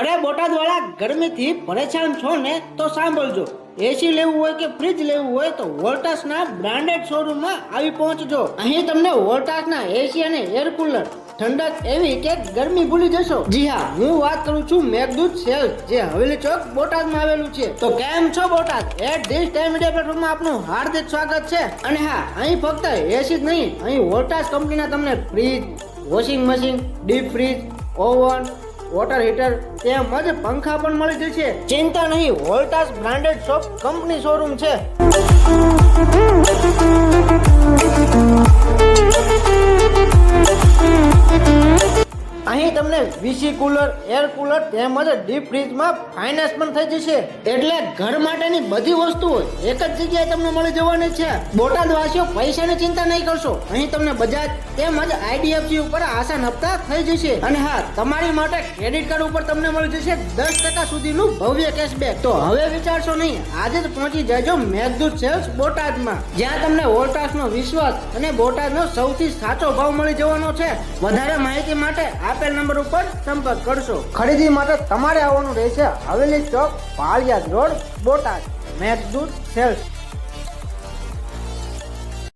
અરે બોટાદ વાળા, ગરમીથી પરેશાન છો ને તો સાંભળજો. એસી લેવું હોય કે ફ્રીજ લેવું હોય તો વોલ્ટાસના બ્રાન્ડેડ શોરૂમમાં આવી પહોંચજો. અહીં તમને વોલ્ટાસના એસી અને એર કુલર, ઠંડક એવી કે ગરમી ભૂલી જશો. જી હા, હું વાત કરું છું મેઘદૂત સેલ્સ, જે હવેલી ચોક બોટાદમાં આવેલું છે. તો કેમ છો Botad? At this time media પ્લેટફોર્મમાં આપનું હાર્દિક સ્વાગત છે. અને હા, અહીં ફક્ત એસી જ નહીં, અહીં વોલ્ટાસ કંપનીના તમને fridge, washing machine, deep fridge, oven, water heater તેમજ પંખા પણ મળી જશે. ચિંતા નહીં, Voltas branded shop company showroom છે. અહીં તમને વીસી કુલર, એર કુલર તેમજ ડીપ ફ્રીજમાં ફાઇનાન્સ પણ થઈ જશે. એટલે ઘર માટેની બધી વસ્તુઓ એક જ જગ્યાએ તમને મળી જવાની છે. બોટાદ વાસીઓ પૈસાની ચિંતા નહીં કરશો. અહીં તમને બજાજ તેમજ આઈડીએફસી ઉપર આસાન હપ્તા થઈ જશે. અને હા, તમારી માટે ક્રેડિટ કાર્ડ ઉપર તમને મળી જશે 10% સુધીનું ભવ્ય કેશબેક. તો હવે વિચારશો નહીં, આજે જ પહોંચી જજો મેઘદૂત સેલ્સ બોટાદમાં, જ્યાં તમને વોલ્ટાસનો વિશ્વાસ અને બોટાદનો સૌથી સાચો ભાવ મળી જવાનો છે. વધારે માહિતી માટે આપેલ નંબર ઉપર સંપર્ક કરશો. ખરીદી માટે તમારે આવવાનું રહેશે હવેલી ચોક, પાળિયાદ રોડ, બોટાદ. મેઘદૂત સેલ્સ.